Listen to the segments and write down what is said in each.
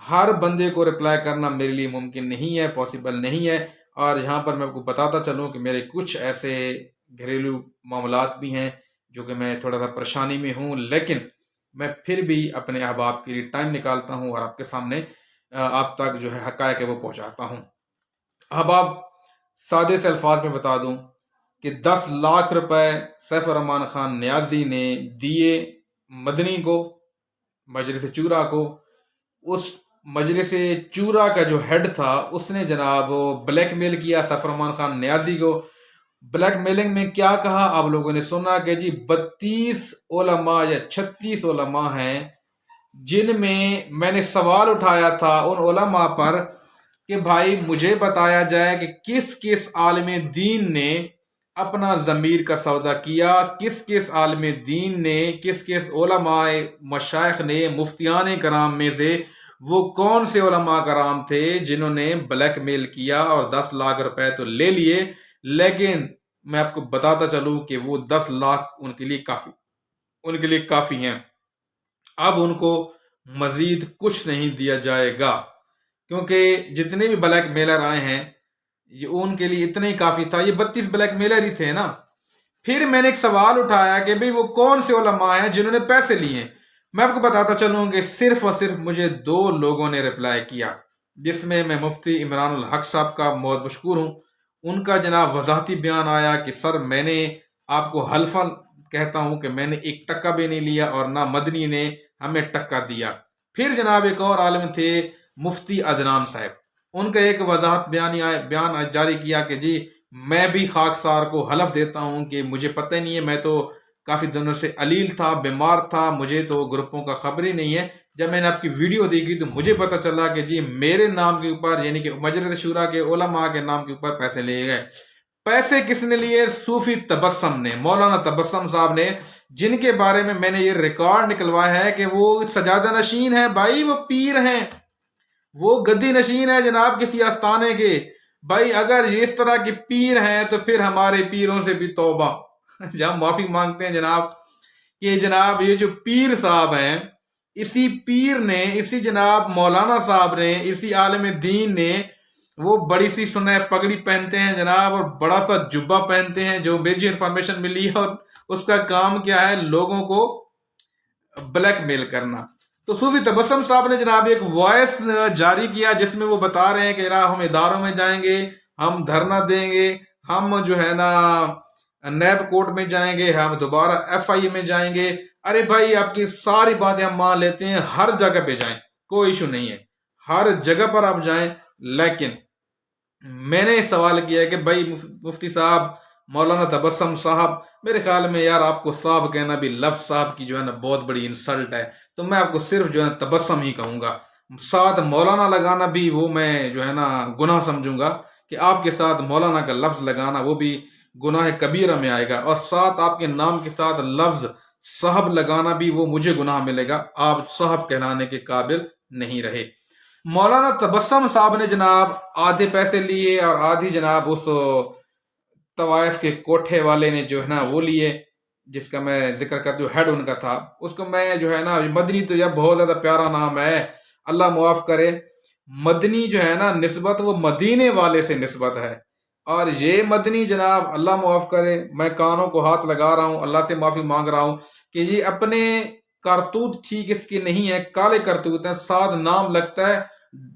ہر بندے کو رپلائی کرنا میرے لیے ممکن نہیں ہے، پاسبل نہیں ہے، اور یہاں پر میں آپ کو بتاتا چلوں کہ میرے کچھ ایسے گھریلو معاملات بھی ہیں جو کہ میں تھوڑا سا پریشانی میں ہوں، لیکن میں پھر بھی اپنے احباب کے لیے ٹائم نکالتا ہوں اور آپ کے سامنے آپ تک جو ہے حقائق ہے وہ پہنچاتا ہوں۔ احباب، سادے سے الفاظ میں بتا دوں کہ 10 لاکھ روپے سیف الرحمن خان نیازی نے دیے مدنی کو، مجلس چورا کو۔ اس مجلس چورا کا جو ہیڈ تھا اس نے جناب بلیک میل کیا سیف الرحمن خان نیازی کو۔ بلیک میلنگ میں کیا کہا آپ لوگوں نے سنا کہ جی 32 علماء یا 36 علماء ہیں جن میں نے سوال اٹھایا تھا ان علماء پر کہ بھائی مجھے بتایا جائے کہ کس کس عالم دین نے اپنا ضمیر کا سودا کیا، کس کس عالم دین نے، کس کس علماء مشائخ نے، مفتیان کرام میں سے وہ کون سے علماء کرام تھے جنہوں نے بلیک میل کیا اور 10 لاکھ روپے تو لے لیے، لیکن میں آپ کو بتاتا چلوں کہ وہ 10 لاکھ ان کے لیے کافی ہیں۔ اب ان کو مزید کچھ نہیں دیا جائے گا، کیونکہ جتنے بھی بلیک میلر آئے ہیں یہ ان کے لیے اتنا ہی کافی تھا۔ یہ 32 بلیک میلر ہی تھے نا۔ پھر میں نے ایک سوال اٹھایا کہ بھئی وہ کون سے علماء ہیں جنہوں نے پیسے لیے ہیں۔ میں آپ کو بتاتا چلوں کہ صرف اور صرف مجھے 2 لوگوں نے رپلائی کیا، جس میں مفتی عمران الحق صاحب کا بہت مشکور ہوں۔ ان کا جناب وضاحتی بیان آیا کہ سر میں نے آپ کو حلفاً کہتا ہوں کہ میں نے 1 ٹکا بھی نہیں لیا اور نہ مدنی نے ہمیں ٹکا دیا۔ پھر جناب ایک اور عالم تھے مفتی عدنان صاحب، ان کا ایک وضاحت بیان جاری کیا کہ جی میں بھی خاکسار کو حلف دیتا ہوں کہ مجھے پتہ نہیں ہے، میں تو کافی دنوں سے علیل تھا، بیمار تھا، مجھے تو گروپوں کا خبر ہی نہیں ہے۔ جب میں نے آپ کی ویڈیو دیکھی تو مجھے پتہ چلا کہ جی میرے نام کے اوپر، یعنی کہ مجلس شورا کے علماء کے نام کے اوپر پیسے لیے گئے۔ پیسے کس نے لیے؟ صوفی تبسم نے، مولانا تبسم صاحب نے، جن کے بارے میں نے یہ ریکارڈ نکلوایا ہے کہ وہ سجادہ نشین ہیں بھائی، وہ پیر ہیں، وہ گدی نشین ہے جناب کسی آستانے کے۔ بھائی اگر اس طرح کے پیر ہیں تو پھر ہمارے پیروں سے بھی توبہ، جب معافی مانگتے ہیں جناب کہ جناب یہ جو پیر صاحب ہیں، اسی پیر نے، اسی جناب مولانا صاحب نے، اسی عالم دین نے وہ بڑی سی سنہ پگڑی پہنتے ہیں جناب اور بڑا سا جبہ پہنتے ہیں، جو میری انفارمیشن ملی ہے، اور اس کا کام کیا ہے؟ لوگوں کو بلیک میل کرنا۔ تو صوفی تبسم صاحب نے جناب ایک وائس جاری کیا جس میں وہ بتا رہے ہیں کہ جناب ہم اداروں میں جائیں گے، ہم دھرنا دیں گے، ہم جو ہے نا نیب کورٹ میں جائیں گے، ہم دوبارہ FI میں جائیں گے۔ ارے بھائی آپ کی ساری باتیں ہم مان لیتے ہیں، ہر جگہ پہ جائیں، کوئی ایشو نہیں ہے، ہر جگہ پر آپ جائیں، لیکن میں نے سوال کیا ہے کہ بھائی مفتی صاحب، مولانا تبسم صاحب، میرے خیال میں یار آپ کو صاحب کہنا بھی لفظ صاحب کی جو ہے نا بہت بڑی انسلٹ ہے، تو میں آپ کو صرف جو ہے تبسم ہی کہوں گا، ساتھ مولانا لگانا بھی وہ میں جو ہے نا گناہ سمجھوں گا کہ آپ کے ساتھ مولانا کا لفظ لگانا وہ بھی گناہ کبیرہ میں آئے گا، اور ساتھ آپ کے نام کے ساتھ لفظ صاحب لگانا بھی وہ مجھے گناہ ملے گا، آپ صاحب کہلانے کے قابل نہیں رہے۔ مولانا تبسم صاحب نے جناب آدھے پیسے لیے اور آدھی جناب اس طوائف کے کوٹھے والے نے جو ہے نا وہ لیے، جس کا میں ذکر کرتا ہوں، ہیڈ ان کا تھا، اس کو میں جو ہے نا، مدنی تو یہ بہت زیادہ پیارا نام ہے، اللہ معاف کرے، مدنی جو ہے نا نسبت وہ مدینے والے سے نسبت ہے، اور یہ مدنی جناب اللہ معاف کرے، میں کانوں کو ہاتھ لگا رہا ہوں، اللہ سے معافی مانگ رہا ہوں کہ یہ اپنے کرتوت ٹھیک اس کی نہیں ہے، کالے کرتوت ہیں، ساتھ نام لگتا ہے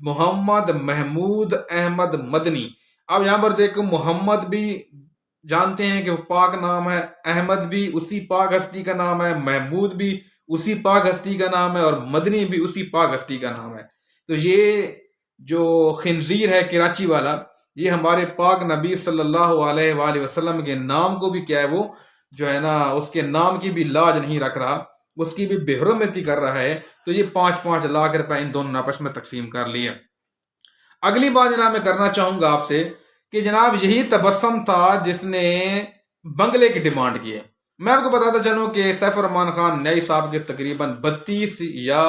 محمد محمود احمد مدنی۔ اب یہاں پر دیکھو، محمد بھی جانتے ہیں کہ وہ پاک نام ہے، احمد بھی اسی پاک ہستی کا نام ہے، محمود بھی اسی پاک ہستی کا نام ہے، اور مدنی بھی اسی پاک ہستی کا نام ہے۔ تو یہ جو خنزیر ہے کراچی والا، یہ ہمارے پاک نبی صلی اللہ علیہ وآلہ وسلم کے نام کو بھی کیا ہے، وہ جو ہے نا اس کے نام کی بھی لاج نہیں رکھ رہا، اس کی بھی بے حرمتی کر رہا ہے۔ تو یہ 5-5 لاکھ روپے ان دونوں نے آپس میں تقسیم کر لیے۔ اگلی بات جناب میں کرنا چاہوں گا آپ سے کہ جناب یہی تبسم تھا جس نے بنگلے کی ڈیمانڈ کی ہے۔ میں آپ کو بتاتا چلوں کہ سیف الرحمن خان نیازی صاحب کے تقریباً 32 یا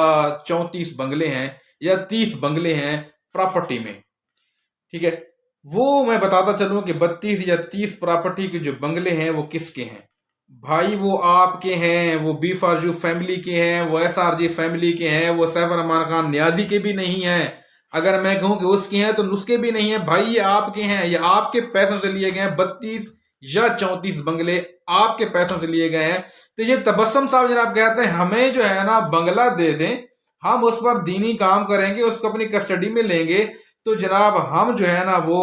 34 بنگلے ہیں یا 30 بنگلے ہیں پراپرٹی میں، ٹھیک ہے؟ وہ میں بتاتا چلوں کہ 32 یا 30 پراپرٹی کے جو بنگلے ہیں وہ کس کے ہیں۔ بھائی وہ آپ کے ہیں، وہ بی فارجو فیملی کے ہیں، وہ ایس آر جی فیملی کے ہیں، وہ سیف الرحمان خان نیازی کے بھی نہیں ہیں۔ اگر میں کہوں کہ اس کے ہیں تو اس کے بھی نہیں ہیں بھائی، یہ آپ کے ہیں، یہ آپ کے پیسوں سے لیے گئے ہیں۔ 32 یا 34 بنگلے آپ کے پیسوں سے لیے گئے ہیں۔ تو یہ تبسم صاحب جناب کہتے ہیں ہمیں جو ہے نا بنگلہ دے دیں، ہم اس پر دینی کام کریں گے، اس کو اپنی کسٹڈی میں لیں گے، تو جناب ہم جو ہے نا وہ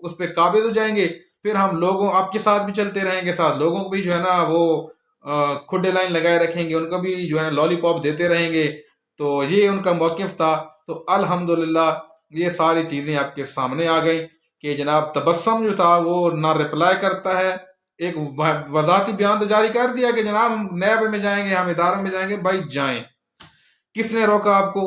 اس پہ قابض ہو جائیں گے، پھر ہم لوگوں آپ کے ساتھ بھی چلتے رہیں گے، ساتھ لوگوں کو بھی جو ہے نا وہ کھڈے لائن لگائے رکھیں گے، ان کو بھی جو ہے نا لالی پاپ دیتے رہیں گے۔ تو یہ ان کا موقف تھا۔ تو الحمدللہ یہ ساری چیزیں آپ کے سامنے آ گئیں کہ جناب تبسم جو تھا وہ نہ رپلائی کرتا ہے، ایک وضاحتی بیان تو جاری کر دیا کہ جناب ہم نیب میں جائیں گے، ہم اداروں میں جائیں گے، بھائی جائیں۔ کس نے روکا آپ کو؟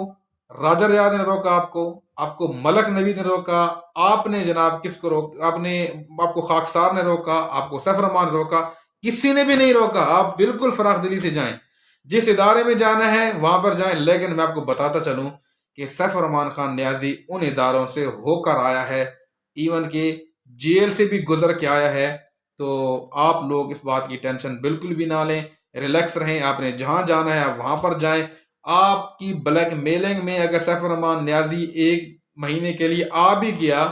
راجہ ریاض نے روکا آپ کو ملک نوید نے روکا، آپ نے جناب کس کو روکا؟ آپ کو خاکسار نے روکا، آپ کو سیف الرحمان نے روکا، کسی نے بھی نہیں روکا۔ آپ بالکل فراخ دلی سے جائیں، جس ادارے میں جانا ہے وہاں پر جائیں۔ لیکن میں آپ کو بتاتا چلوں کہ سیف الرحمان خان نیازی ان اداروں سے ہو کر آیا ہے، ایون کہ جیل سے بھی گزر کے آیا ہے۔ تو آپ لوگ اس بات کی ٹینشن بالکل بھی نہ لیں، ریلیکس رہیں، آپ نے جہاں جانا ہے آپ وہاں پر جائیں۔ آپ کی بلیک میلنگ میں اگر سیف الرحمان نیازی 1 مہینے کے لیے آ بھی گیا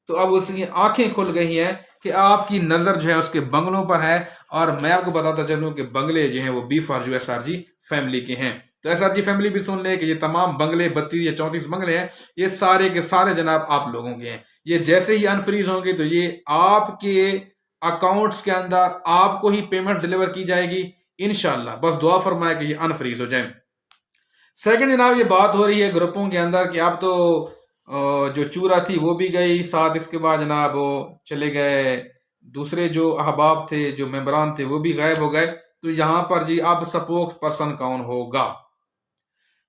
تو اب اس کی آنکھیں کھل گئی ہیں کہ آپ کی نظر جو ہے اس کے بنگلوں پر ہے۔ اور میں آپ کو بتاتا چلوں کہ بنگلے جو ہیں وہ بی فارجو ایس آر جی فیملی کے ہیں۔ تو ایس آر جی فیملی بھی سن لے کہ یہ تمام بنگلے 32 یا 34 بنگلے ہیں، یہ سارے کے سارے جناب آپ لوگوں کے ہیں۔ یہ جیسے ہی انفریز ہوں گے تو یہ آپ کے اکاؤنٹس کے اندر آپ کو ہی پیمنٹ ڈیلیور کی جائے گی انشاءاللہ۔ بس دعا فرمائے کہ یہ انفریز ہو جائیں۔ سیکنڈ جناب یہ بات ہو رہی ہے گروپوں کے اندر کہ اب تو جو چورا تھی وہ بھی گئی ساتھ، اس کے بعد جناب وہ چلے گئے دوسرے جو احباب تھے، جو ممبران تھے وہ بھی غائب ہو گئے۔ تو یہاں پر جی اب سپوکس پرسن کون ہوگا؟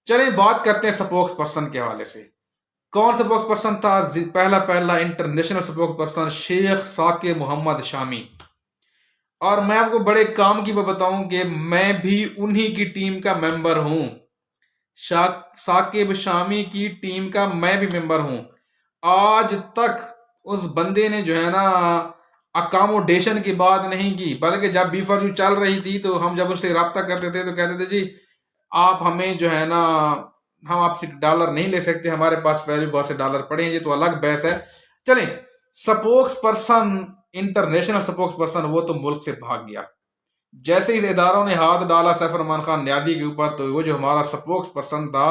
چلیں بات کرتے ہیں سپوکس پرسن کے حوالے سے۔ کون سپوکس پرسن تھا؟ پہلا انٹرنیشنل سپوکس پرسن شیخ ثاقب محمد شامی۔ اور میں آپ کو بڑے کام کی بتاؤں کہ میں بھی انہی کی ٹیم کا ممبر ہوں، ثاقب شامی کی ٹیم کا میں بھی ممبر ہوں۔ آج تک اس بندے نے جو ہے نا اکاموڈیشن کی بات نہیں کی، بلکہ جب بی فارجو چل رہی تھی تو ہم جب اس سے رابطہ کرتے تھے تو کہتے تھے جی آپ ہمیں جو ہے نا ہم آپ سے ڈالر نہیں لے سکتے، ہمارے پاس پہلے بہت سے ڈالر پڑے ہیں، یہ تو الگ بحث ہے۔ چلیں spokes person, international spokes person وہ تو ملک سے بھاگ گیا۔ جیسے اس اداروں نے ہاتھ ڈالا سیف الرحمان خان نیازی کے اوپر تو وہ جو ہمارا سپوکس پرسن تھا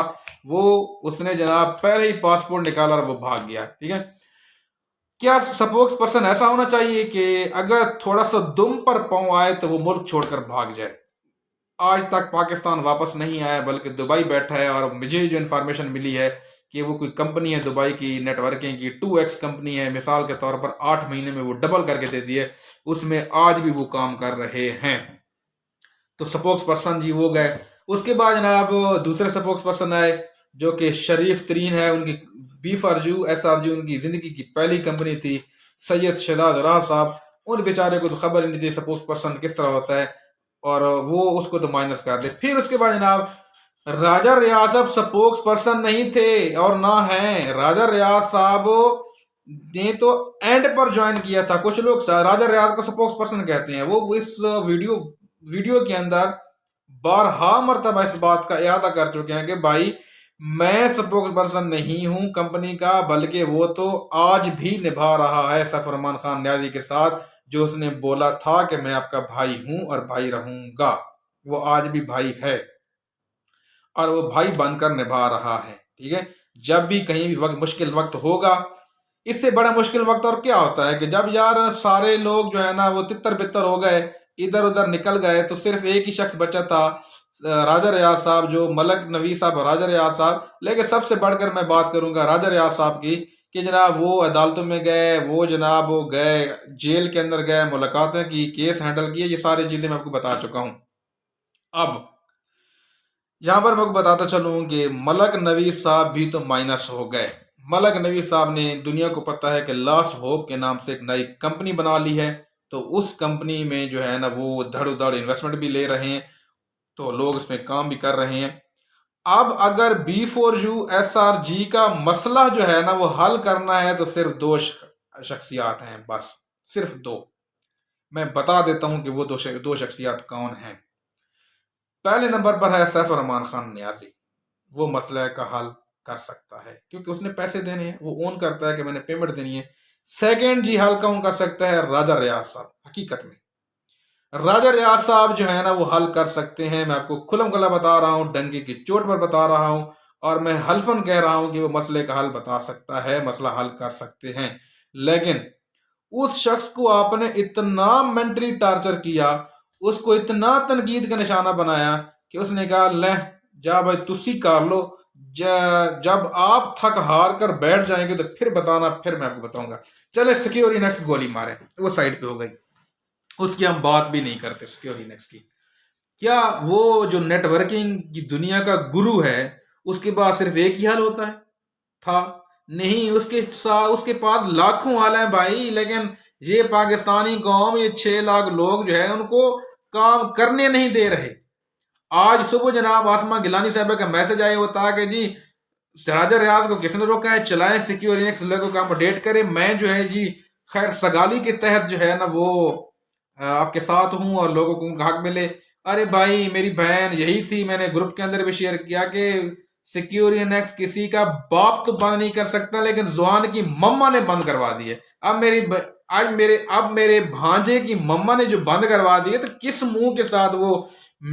وہ اس نے جناب پہلے ہی پاسپورٹ نکالا اور وہ بھاگ گیا۔ ٹھیک ہے، کیا سپوکس پرسن ایسا ہونا چاہیے کہ اگر تھوڑا سا دم پر پاؤں آئے تو وہ ملک چھوڑ کر بھاگ جائے؟ آج تک پاکستان واپس نہیں آیا بلکہ دبئی بیٹھا ہے، اور مجھے جو انفارمیشن ملی ہے کہ وہ کوئی کمپنی ہے دبئی کی نیٹ ورکنگ کی، 2x کمپنی ہے، مثال کے طور پر 8 مہینے میں وہ ڈبل کر کے دے دی ہے، اس میں آج بھی وہ کام کر رہے ہیں۔ تو سپوکس پرسن جی وہ گئے۔ اس کے بعد جناب دوسرے سپوکس پرسن آئے جو کہ شریف ترین ہے، ان کی بی فارجو ایس آر جی ان کی زندگی کی پہلی کمپنی تھی، سید شہزاد راز صاحب۔ ان بیچارے کو تو خبر ہی نہیں تھی سپوکس پرسن کس طرح ہوتا ہے، اور وہ اس کو تو مائنس کر دے۔ پھر اس کے بعد جناب راجہ ریاض صاحب سپوکس پرسن نہیں تھے اور نہ ہیں۔ راجہ ریاض صاحب نے تو اینڈ پر جوائن کیا تھا۔ کچھ لوگ راجہ ریاض کو سپوکس پرسن کہتے ہیں، وہ اس ویڈیو کے اندر بارہا مرتبہ اس بات کا اعادہ کر چکے ہیں کہ بھائی میں سپوکس پرسن نہیں ہوں کمپنی کا، بلکہ وہ تو آج بھی نبھا رہا ہے سیف الرحمان خان نیازی کے ساتھ جو اس نے بولا تھا کہ میں آپ کا بھائی ہوں اور بھائی رہوں گا، وہ آج بھی بھائی ہے اور وہ بھائی بن کر نبھا رہا ہے۔ ٹھیک ہے، جب بھی کہیں بھی مشکل وقت ہوگا، اس سے بڑا مشکل وقت اور کیا ہوتا ہے کہ جب یار سارے لوگ جو ہے نا وہ تتر بتر ہو گئے، ادھر ادھر نکل گئے، تو صرف ایک ہی شخص بچا تھا، راجہ ریاض صاحب، جو ملک نوید صاحب اور راجہ ریاض صاحب۔ لیکن سب سے بڑھ کر میں بات کروں گا راجہ ریاض صاحب کی کہ جناب وہ عدالتوں میں گئے، وہ جناب وہ گئے جیل کے اندر گئے، ملاقاتیں کی، کیس ہینڈل کیے، یہ ساری چیزیں میں آپ کو بتا چکا ہوں۔ اب یہاں پر میں آپ کو بتاتا چلوں کہ ملک نوید صاحب بھی تو مائنس ہو گئے۔ ملک نوید صاحب نے، دنیا کو پتہ ہے کہ لاسٹ ہوپ کے نام سے ایک نئی کمپنی بنا لی ہے، تو اس کمپنی میں جو ہے نا وہ دھڑ دھڑ انویسٹمنٹ بھی لے رہے ہیں، تو لوگ اس میں کام بھی کر رہے ہیں۔ اب اگر بی فارجو ایس آر جی کا مسئلہ جو ہے نا وہ حل کرنا ہے تو صرف 2 شخصیات ہیں، بس صرف 2۔ میں بتا دیتا ہوں کہ وہ دو شخصیات کون ہیں۔ پہلے نمبر پر ہے سیف الرحمان خان نیازی، وہ مسئلہ کا حل کر سکتا ہے کیونکہ اس نے پیسے دینے ہیں، وہ اون کرتا ہے کہ میں نے پیمنٹ دینی ہے۔ سیکنڈ جی حل کون کر سکتا ہے؟ راجہ ریاض صاحب۔ حقیقت میں راجہ ریاض صاحب جو ہے نا وہ حل کر سکتے ہیں، میں آپ کو کھلم کھلا بتا رہا ہوں، ڈنگے کی چوٹ پر بتا رہا ہوں، اور میں حلفاً کہہ رہا ہوں کہ وہ مسئلے کا حل بتا سکتا ہے، مسئلہ حل کر سکتے ہیں۔ لیکن اس شخص کو آپ نے اتنا مینٹلی ٹارچر کیا، اس کو اتنا تنقید کا نشانہ بنایا کہ اس نے کہا لہ جا بھائی تسی کر لو، جب آپ تھک ہار کر بیٹھ جائیں گے تو پھر بتانا، پھر میں آپ کو بتاؤں گا۔ چلے سیکیورٹی نیکس گولی مارے، وہ سائڈ پہ ہو گئی، اس کی ہم بات بھی نہیں کرتے سیکیورٹی نیکس کی۔ کیا وہ جو نیٹ ورکنگ کی دنیا کا گرو ہے اس کے بعد صرف ایک ہی حل ہوتا ہے؟ تھا نہیں، اس کے پاس لاکھوں حل ہیں بھائی، لیکن یہ پاکستانی قوم، یہ 6 لاکھ لوگ جو ہے ان کو کام کرنے نہیں دے رہے۔ آج صبح جناب آسمہ گیلانی صاحبہ کا میسج آیا ہوتا کہ جی راجہ ریاض کو کس نے روکا ہے، چلائیں سیکیورٹی نیکس لوگوں کو اپڈیٹ کرے، میں جو ہے جی خیر سگالی کے تحت جو ہے نا وہ آپ کے ساتھ ہوں اور لوگوں کو ان کا حق ملے۔ ارے بھائی میری بہن یہی تھی، میں نے گروپ کے اندر بھی شیئر کیا کہ سیکیورٹی نیکس کسی کا باپ تو بند نہیں کر سکتا، لیکن زوان کی مما نے بند کروا دی ہے۔ اب میرے بھانجے کی مما نے جو بند کروا دی ہے تو کس منہ کے ساتھ وہ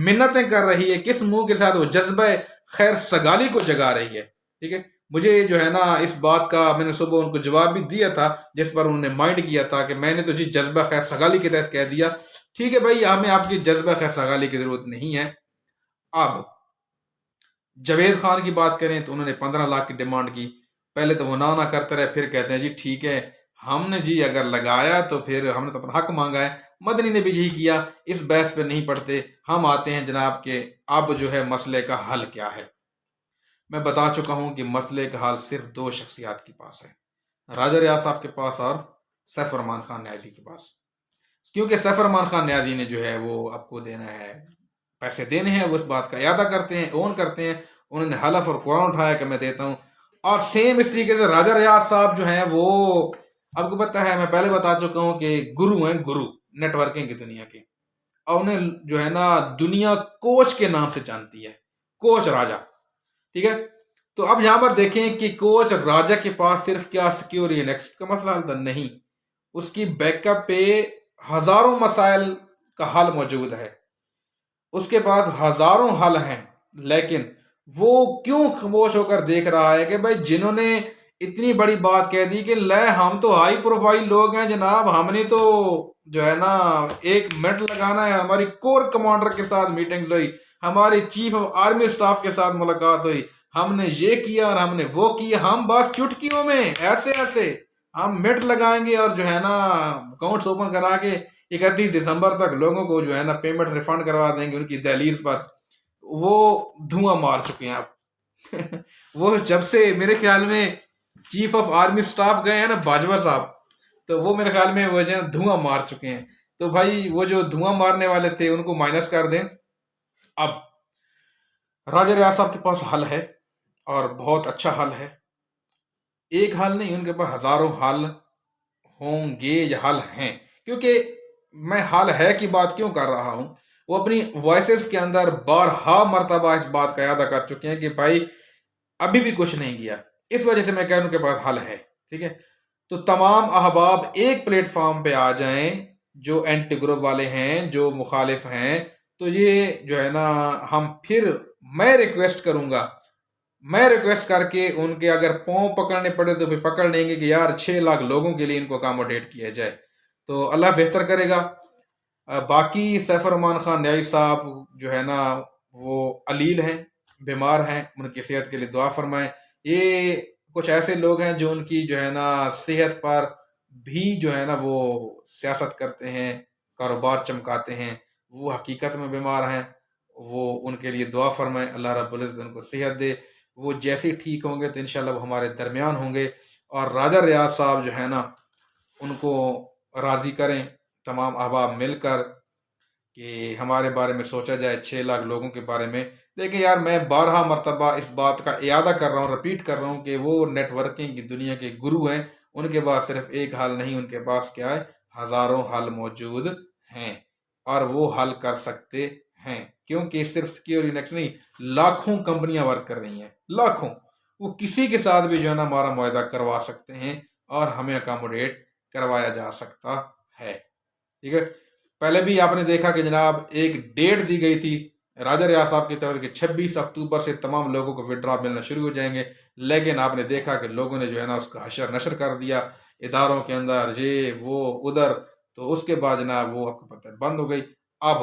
منتیں کر رہی ہے، کس منہ کے ساتھ وہ جذبہ خیر سگالی کو جگا رہی ہے؟ ٹھیک ہے، مجھے جو ہے نا اس بات کا میں نے صبح ان کو جواب بھی دیا تھا جس پر انہوں نے مائنڈ کیا تھا کہ میں نے تو جی جذبہ خیر سگالی کے تحت کہہ دیا۔ ٹھیک ہے بھائی، ہمیں آپ کی جذبہ خیر سگالی کی ضرورت نہیں ہے۔ اب جاوید خان کی بات کریں تو انہوں نے 15 لاکھ کی ڈیمانڈ کی، پہلے تو وہ نہ کرتے رہے، پھر کہتے ہیں جی ٹھیک ہے ہم نے جی اگر لگایا تو پھر ہم نے تو اپنا حق مانگا ہے۔ مدنی نے بھی یہی کیا، اس بحث پہ نہیں پڑتے، ہم آتے ہیں جناب کہ اب جو ہے مسئلے کا حل کیا ہے۔ میں بتا چکا ہوں کہ مسئلے کا حل صرف 2 شخصیات کے پاس ہے، راجہ ریاض صاحب کے پاس اور سیف الرحمان خان نیازی کے پاس۔ کیونکہ سیف الرحمان خان نیازی نے جو ہے وہ آپ کو دینا ہے، پیسے دینے ہیں، وہ اس بات کا اعادہ کرتے ہیں، اون کرتے ہیں، انہوں نے حلف اور قرآن اٹھایا کہ میں دیتا ہوں۔ اور سیم اس طریقے سے راجہ ریاض صاحب جو ہیں وہ آپ کو پتہ ہے، میں پہلے بتا چکا ہوں کہ گرو ہیں، گرو نیٹ ورکنگ کی دنیا کے، اور انہیں جو ہے نا دنیا کوچ کے نام سے جانتی ہے، کوچ راجہ۔ ٹھیک ہے، تو اب یہاں پر دیکھیں کہ کوچ راجہ کے پاس صرف کیا سیکیورٹی نیکس کا مسئلہ حل تھا؟ نہیں، اس کی بیک اپ پہ ہزاروں مسائل کا حل موجود ہے، اس کے پاس ہزاروں حل ہیں، لیکن وہ کیوں خاموش ہو کر دیکھ رہا ہے کہ بھائی جنہوں نے اتنی بڑی بات کہہ دی کہ لے ہم تو ہائی پروفائل لوگ ہیں جناب، ہم نے تو جو ہے نا 1 منٹ لگانا ہے، ہماری کور کمانڈر کے ساتھ میٹنگ ہوئی، ہماری چیف آف آرمی سٹاف کے ساتھ ملاقات ہوئی، ہم نے یہ کیا اور ہم نے وہ کیا، ہم بس چٹکیوں میں ایسے ہم منٹ لگائیں گے اور جو ہے نا اکاؤنٹس اوپن کرا کے 31 دسمبر تک لوگوں کو جو ہے نا پیمنٹ ریفنڈ کروا دیں گے ان کی دہلیز پر۔ وہ دھواں مار چکے ہیں اب وہ جب سے میرے خیال میں چیف آف آرمی سٹاف گئے ہیں نا باجوہ صاحب، تو وہ میرے خیال میں وہ جو ہے دھواں مار چکے ہیں۔ تو بھائی وہ جو دھواں مارنے والے تھے ان کو مائنس کر دیں۔ اب راجہ ریاض صاحب کے پاس حل ہے اور بہت اچھا حل ہے، ایک حل نہیں، ان کے پاس ہزاروں حل ہوں گے یا حل ہیں، کیونکہ میں حل ہے کی بات کیوں کر رہا ہوں، وہ اپنی وائسز کے اندر بارہا مرتبہ اس بات کا اعادہ کر چکے ہیں کہ بھائی ابھی بھی کچھ نہیں کیا، اس وجہ سے میں کہہ رہا ہوں کہ پاس حل ہے۔ ٹھیک ہے، تو تمام احباب ایک پلیٹ فارم پہ آ جائیں، جو اینٹی گروپ والے ہیں، جو مخالف ہیں، تو یہ جو ہے نا ہم پھر میں ریکویسٹ کروں گا، میں ریکویسٹ کر کے ان کے اگر پاؤں پکڑنے پڑے تو پھر پکڑ لیں گے کہ یار 6 لاکھ لوگوں کے لیے ان کو اکاموڈیٹ کیا جائے، تو اللہ بہتر کرے گا۔ باقی سیف الرحمان خان نیازی صاحب جو ہے نا وہ علیل ہیں، بیمار ہیں، ان کی صحت کے لیے دعا فرمائیں۔ یہ کچھ ایسے لوگ ہیں جو ان کی جو ہے نا صحت پر بھی جو ہے نا وہ سیاست کرتے ہیں، کاروبار چمکاتے ہیں، وہ حقیقت میں بیمار ہیں، وہ ان کے لیے دعا فرمائیں، اللہ رب العزت ان کو صحت دے، وہ جیسے ٹھیک ہوں گے تو انشاءاللہ وہ ہمارے درمیان ہوں گے۔ اور راجہ ریاض صاحب جو ہے نا ان کو راضی کریں تمام احباب مل کر کہ ہمارے بارے میں سوچا جائے، 6 لاکھ لوگوں کے بارے میں۔ دیکھیں یار میں 12 مرتبہ اس بات کا اعادہ کر رہا ہوں، رپیٹ کر رہا ہوں کہ وہ نیٹ ورکنگ کی دنیا کے گرو ہیں، ان کے پاس صرف ایک حل نہیں، ان کے پاس کیا ہے، ہزاروں حل موجود ہیں اور وہ حل کر سکتے ہیں، کیونکہ صرف سیکیورٹی نیکس نہیں، لاکھوں کمپنیاں ورک کر رہی ہیں، لاکھوں، وہ کسی کے ساتھ بھی جو ہے نا ہمارا معاہدہ کروا سکتے ہیں اور ہمیں اکاموڈیٹ کروایا جا سکتا ہے، ٹھیک ہے۔ پہلے بھی آپ نے دیکھا کہ جناب ایک ڈیٹ دی گئی تھی راجہ ریاض صاحب کی طرف کہ 26 اکتوبر سے تمام لوگوں کو وڈرا ملنا شروع ہو جائیں گے، لیکن آپ نے دیکھا کہ لوگوں نے جو ہے نا اس کا حشر نشر کر دیا اداروں کے اندر، یہ وہ ادھر، تو اس کے بعد جناب وہ آپ کو پتہ ہے بند ہو گئی۔ اب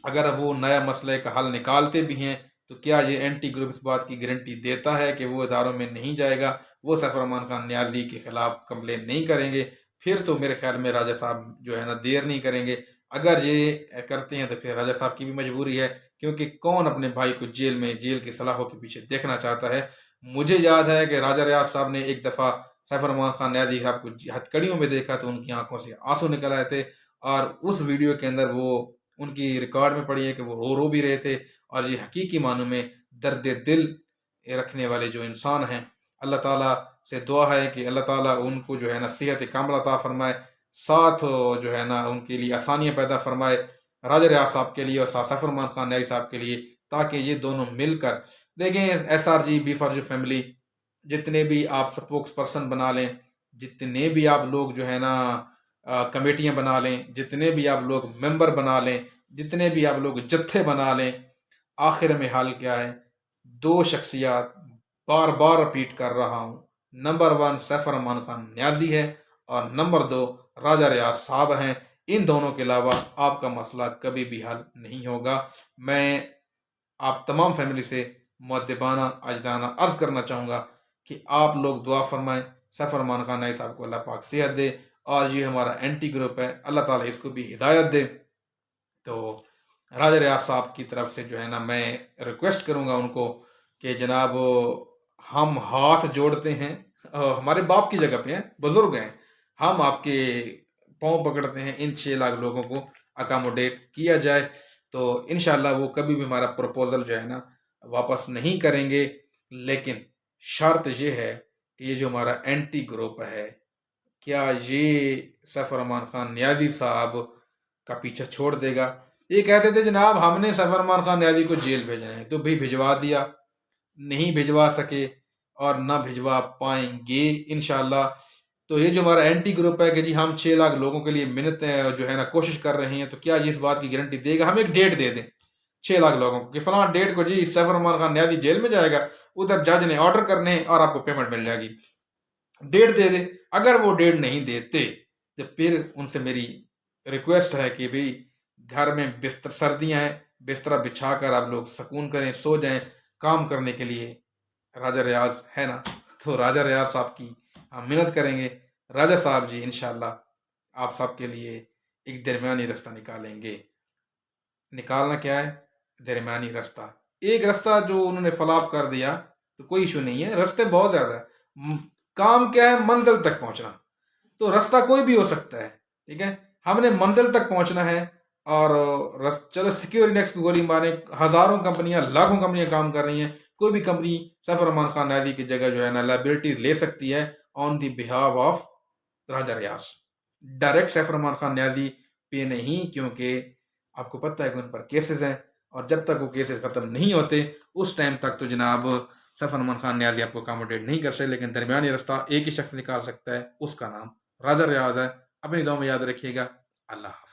اگر وہ نیا مسئلے کا حل نکالتے بھی ہیں تو کیا یہ اینٹی گروپ اس بات کی گارنٹی دیتا ہے کہ وہ اداروں میں نہیں جائے گا، وہ سیف الرحمان خان نیازی کے خلاف کمپلین نہیں کریں گے؟ پھر تو میرے خیال میں راجہ صاحب جو ہے نا دیر نہیں کریں گے۔ اگر یہ کرتے ہیں تو پھر راجہ صاحب کی بھی مجبوری ہے، کیونکہ کون اپنے بھائی کو جیل کی سلاخوں کے پیچھے دیکھنا چاہتا ہے۔ مجھے یاد ہے کہ راجہ ریاض صاحب نے ایک دفعہ سیف الرحمان خان نیازی صاحب کو ہتھکڑیوں میں دیکھا تو ان کی آنکھوں سے آنسو نکل آئے تھے، اور اس ویڈیو کے اندر وہ ان کی ریکارڈ میں پڑی ہے کہ وہ رو بھی رہے تھے، اور یہ حقیقی معنوں میں درد دل رکھنے والے جو انسان ہیں، اللہ تعالیٰ سے دعا ہے کہ اللہ تعالیٰ ان کو جو ہے نا صحت کاملہ عطا فرمائے، ساتھ جو ہے نا ان کے لیے آسانیاں پیدا فرمائے، راجہ ریاض صاحب کے لیے اور سیف الرحمان خان نیازی صاحب کے لیے، تاکہ یہ دونوں مل کر دیکھیں S R G B for family, جتنے بھی آپ سپوکس پرسن بنا لیں، جتنے بھی آپ لوگ جو ہے نا کمیٹیاں بنا لیں، جتنے بھی آپ لوگ ممبر بنا لیں، جتنے بھی آپ لوگ جتھے بنا لیں، آخر میں حال کیا ہے؟ دو شخصیات بار بار رپیٹ کر رہا ہوں، نمبر 1 سیف الرحمان خان نیازی ہے اور نمبر 2 راجہ ریاض صاحب ہیں۔ ان دونوں کے علاوہ آپ کا مسئلہ کبھی بھی حل نہیں ہوگا۔ میں آپ تمام فیملی سے مؤدبانہ اجدانہ عرض کرنا چاہوں گا کہ آپ لوگ دعا فرمائیں، سیف الرحمان خان نیازی صاحب کو اللہ پاک صحت دے، اور یہ ہمارا اینٹی گروپ ہے، اللہ تعالیٰ اس کو بھی ہدایت دے۔ تو راجہ ریاض صاحب کی طرف سے جو ہے نا میں ریکویسٹ کروں گا ان کو کہ جناب ہم ہاتھ جوڑتے ہیں، ہمارے باپ کی جگہ پہ ہیں، بزرگ ہیں، ہم آپ کے پاؤں پکڑتے ہیں، ان 6 لاکھ لوگوں کو اکاموڈیٹ کیا جائے، تو انشاءاللہ وہ کبھی بھی ہمارا پروپوزل جو ہے نا واپس نہیں کریں گے، لیکن شرط یہ ہے کہ یہ جو ہمارا اینٹی گروپ ہے، کیا یہ سیف الرحمان خان نیازی صاحب کا پیچھا چھوڑ دے گا؟ یہ کہتے تھے جناب ہم نے سیف الرحمان خان نیازی کو جیل بھیجنا ہے، تو بھی بھجوا دیا، نہیں بھجوا سکے اور نہ بھجوا پائیں گے انشاءاللہ۔ تو یہ جو ہمارا اینٹی گروپ ہے کہ جی ہم 6 لاکھ لوگوں کے لیے منتیں جو ہے نا کوشش کر رہے ہیں، تو کیا یہ اس بات کی گارنٹی دے گا؟ ہم ایک ڈیٹ دے دیں 6 لاکھ لوگوں کو کہ فلاں ڈیٹ کو جی سیف الرحمان خان نیازی جیل میں جائے گا، ادھر جج نے آرڈر کرنے ہیں اور آپ کو پیمنٹ مل جائے گی، ڈیٹ دے دے۔ اگر وہ ڈیٹ نہیں دیتے تو پھر ان سے میری ریکویسٹ ہے کہ بھی گھر میں بستر، سردیاں ہیں، بستر بچھا کر آپ لوگ سکون کریں، سو جائیں، کام کرنے کے لیے راجہ ریاض ہے نا، تو راجہ ریاض صاحب کی ہم منت کریں گے، راجہ صاحب جی انشاءاللہ آپ سب کے لیے ایک درمیانی رستہ نکالیں گے۔ نکالنا کیا ہے؟ درمیانی رستہ، ایک رستہ جو انہوں نے فلاپ کر دیا تو کوئی ایشو نہیں ہے، رستے بہت زیادہ ہے، کام کیا ہے؟ منزل تک پہنچنا، تو رستہ کوئی بھی ہو سکتا ہے، ٹھیک ہے، ہم نے منزل تک پہنچنا ہے، اور چلو سیکیورٹی نیکس کو گولی ماریں، ہزاروں کمپنیاں، لاکھوں کمپنیاں کام کر رہی ہیں، کوئی بھی کمپنی سیف الرحمان خان نیازی کی جگہ جو ہے نا لائبلٹی لے سکتی ہے on the behalf of Raja Riaz, direct Saif ur Rahman Khan Niazi پہ نہیں، کیونکہ آپ کو پتہ ہے کہ ان پر کیسز ہیں، اور جب تک وہ کیسز ختم نہیں ہوتے اس ٹائم تک تو جناب سیف الرحمان خان نیازی آپ کو اکاموڈیٹ نہیں کر سکتے، لیکن درمیانی رستہ ایک ہی شخص نکال سکتا ہے، اس کا نام راجہ ریاض ہے۔ اپنی دعا میں یاد رکھیے گا، اللہ حافظ۔